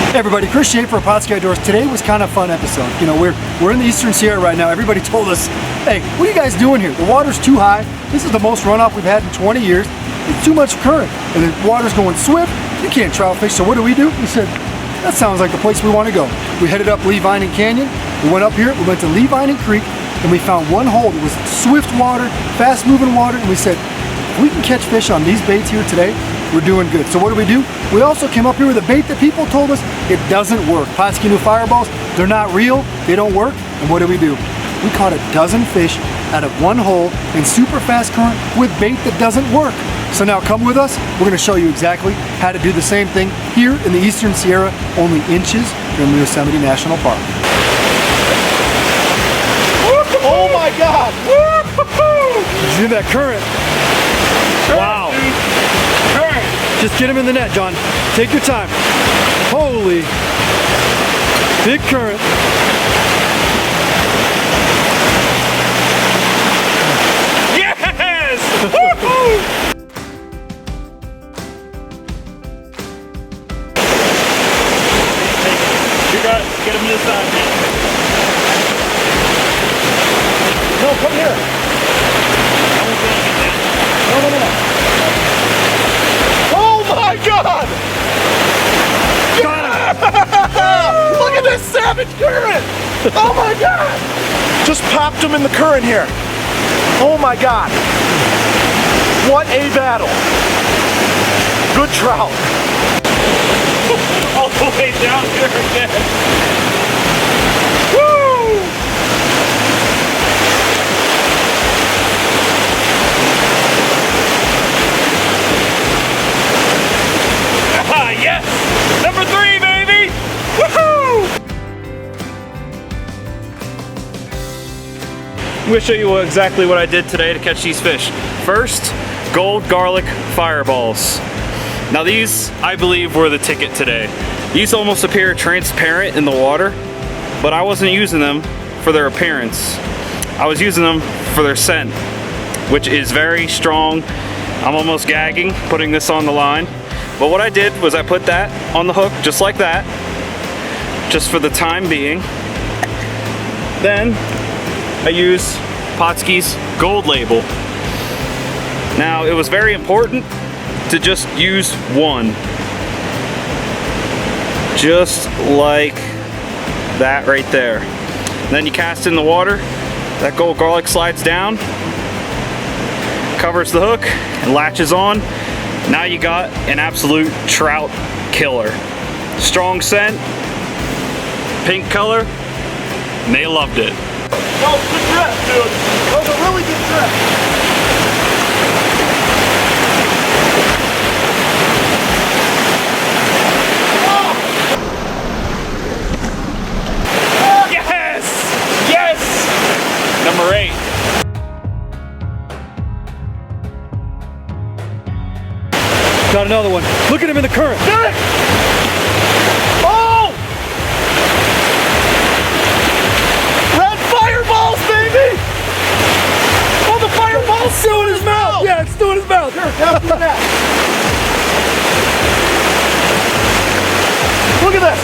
Hey everybody, Chris Shea for Pautzke Outdoors. Today was kind of a fun episode. You know, we're in the Eastern Sierra right now. Everybody told us, hey, what are you guys doing here? The water's too high. This is the most runoff we've had in 20 years. It's too much current, and the water's going swift. You can't trout fish. So what do? We said, that sounds like the place we want to go. We headed up Levine Canyon. We went up here. We went to Levine Creek, and we found one hole. It was swift water, fast-moving water, and we said, if we can catch fish on these baits here today, we're doing good. So what do? We also came up here with a bait that people told us it doesn't work. Pautzke new fireballs, they're not real, they don't work. And what do? We caught a dozen fish out of one hole in super fast current with bait that doesn't work. So now come with us. We're gonna show you exactly how to do the same thing here in the Eastern Sierra, only inches from the Yosemite National Park. Oh my God! You see that current? Wow. Just get him in the net, John. Take your time. Holy. Big current. Yes! Woo-hoo! You got it. Get him this side, man. No, come here. No. Oh my God! Look at this savage current! Oh my God! Just popped him in the current here. Oh my God! What a battle! Good trout. All the way down here again. Woo! Yes! Number 3, baby! Woohoo! I'm going to show you exactly what I did today to catch these fish. First, gold garlic fireballs. Now these, I believe, were the ticket today. These almost appear transparent in the water, but I wasn't using them for their appearance. I was using them for their scent, which is very strong. I'm almost gagging putting this on the line. But what I did was I put that on the hook just like that, just for the time being. Then I use Pautzke's gold label. Now it was very important to just use one. Just like that right there. Then you cast in the water, that gold garlic slides down, covers the hook, and latches on. Now you got an absolute trout killer. Strong scent, pink color, and they loved it. That was a good trip, dude. That was a really good trip. Oh. Yes! Yes! Number 8. Got another one. Look at him in the current. Oh! Red fireballs, baby! Oh, the fireball's still in his mouth! Yeah, it's still in his mouth. Here, have the net. Look at this!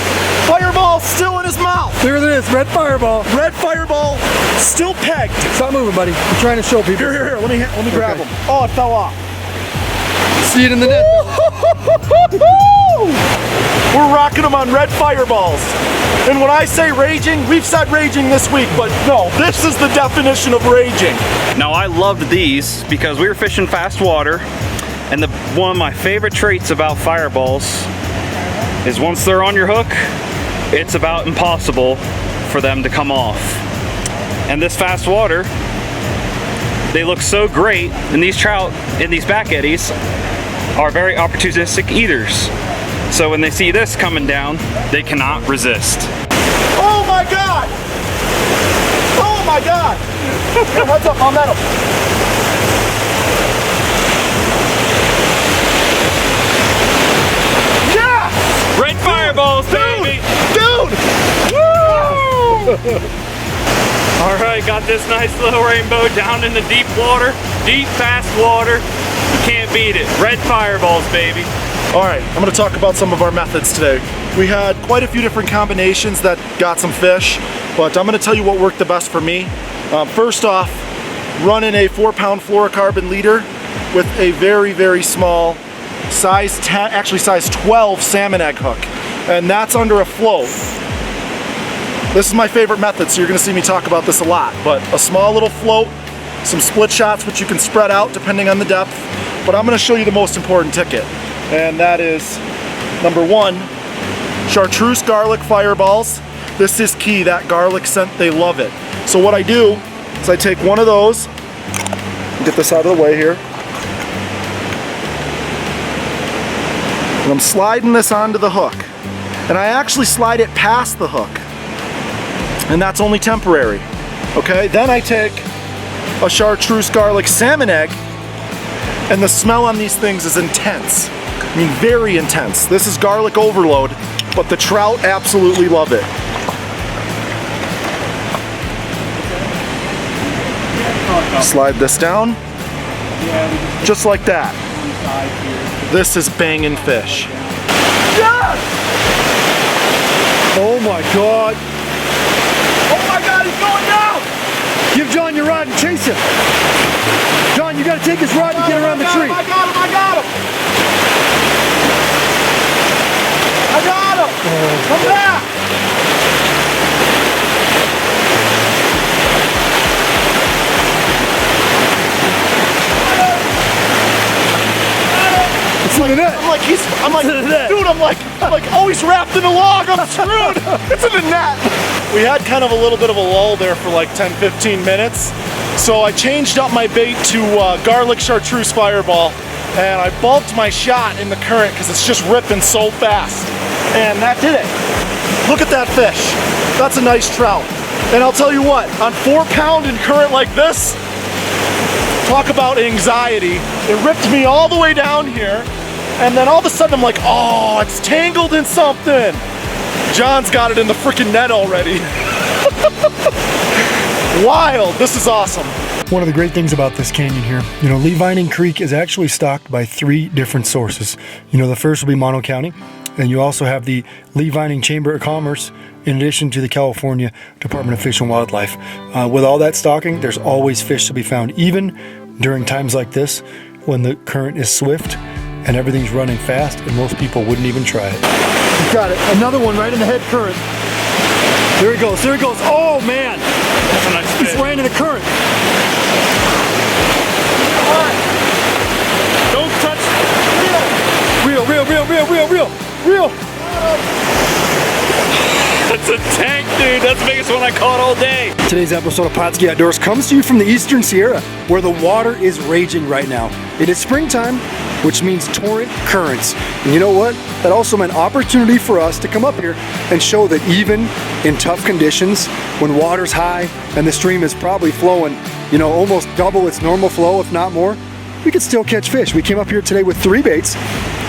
Fireball still in his mouth! There it is, red fireball. Red fireball, still pegged. Stop moving, buddy. I'm trying to show people. Here, let me grab him. Oh, it fell off. See it in the net. We're rocking them on red fireballs. And when I say raging, we've said raging this week, but no, this is the definition of raging. Now I loved these because we were fishing fast water, and one of my favorite traits about fireballs is once they're on your hook, it's about impossible for them to come off. And this fast water, they look so great, and these trout in these back eddies are very opportunistic eaters. So when they see this coming down, they cannot resist. Oh my God! Oh my God! Here, heads up, I'll net him. Yeah! Red fireballs, baby! Dude! Woo! All right, got this nice little rainbow down in the deep water, deep, fast water. You can't beat it. Red fireballs, baby. All right, I'm gonna talk about some of our methods today. We had quite a few different combinations that got some fish, but I'm gonna tell you what worked the best for me. First off, running a 4-pound fluorocarbon leader with a very, very small size 10, actually size 12 salmon egg hook, and that's under a float. This is my favorite method, so you're gonna see me talk about this a lot, but a small little float, some split shots which you can spread out depending on the depth, but I'm gonna show you the most important ticket, and that is number 1, chartreuse garlic fireballs. This is key, that garlic scent, they love it. So what I do is I take one of those, get this out of the way here, and I'm sliding this onto the hook. And I actually slide it past the hook. And that's only temporary. Okay, then I take a chartreuse garlic salmon egg, and the smell on these things is intense. I mean, very intense. This is garlic overload, but the trout absolutely love it. Slide this down, just like that. This is banging fish. Yes! Oh my God. Oh my God, he's going down! Give John your rod and chase him. John, you gotta take his rod and get around the tree. I got him! Come back! I'm like, oh, he's wrapped in a log, I'm screwed. It's in the net. We had kind of a little bit of a lull there for like 10-15 minutes. So I changed up my bait to garlic chartreuse fireball, and I bulked my shot in the current because it's just ripping so fast. And that did it. Look at that fish. That's a nice trout. And I'll tell you what, on 4-pound in current like this, talk about anxiety. It ripped me all the way down here, and then all of a sudden I'm like, oh, it's tangled in something. John's got it in the freaking net already. Wild, this is awesome. One of the great things about this canyon here, you know, Levining Creek is actually stocked by 3 different sources. You know, the first will be Mono County, and you also have the Levining Chamber of Commerce, in addition to the California Department of Fish and Wildlife. With all that stocking, there's always fish to be found, even during times like this, when the current is swift and everything's running fast, and most people wouldn't even try it. You got it. Another one right in the head current. There he goes. There he goes. Oh man! That's a nice fish. He's right in the current. Don't touch Reel, reel, reel, reel, reel, reel, reel. That's a tank, dude. That's the biggest one I caught all day. Today's episode of Pautzke Outdoors comes to you from the Eastern Sierra, where the water is raging right now. It is springtime, which means torrent currents. And you know what? That also meant opportunity for us to come up here and show that even in tough conditions, when water's high and the stream is probably flowing, you know, almost double its normal flow, if not more, we could still catch fish. We came up here today with 3 baits.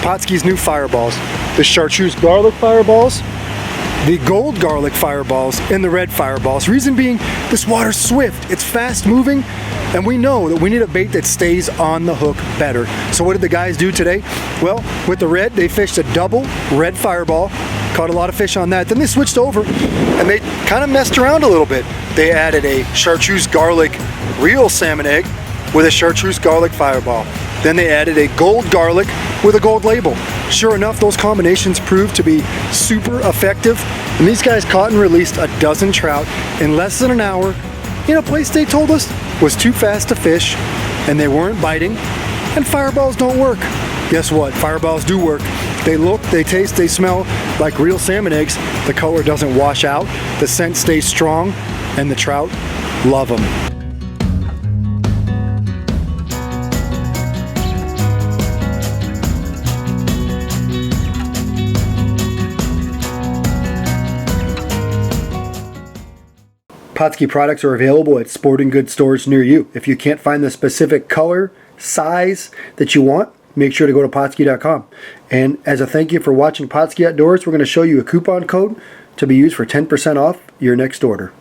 Pautzke's new fireballs, the chartreuse garlic fireballs, the gold garlic fireballs, and the red fireballs. Reason being, this water's swift, it's fast moving, and we know that we need a bait that stays on the hook better. So what did the guys do today? Well, with the red, they fished a double red fireball, caught a lot of fish on that. Then they switched over and they kind of messed around a little bit. They added a chartreuse garlic real salmon egg with a chartreuse garlic fireball. Then they added a gold garlic with a gold label. Sure enough, those combinations proved to be super effective, and these guys caught and released a dozen trout in less than an hour in a place they told us was too fast to fish, and they weren't biting, and fireballs don't work. Guess what? Fireballs do work. They look, they taste, they smell like real salmon eggs. The color doesn't wash out, the scent stays strong, and the trout love them. Pautzke products are available at sporting goods stores near you. If you can't find the specific color, size that you want, make sure to go to Pautzke.com. And as a thank you for watching Pautzke Outdoors, we're going to show you a coupon code to be used for 10% off your next order.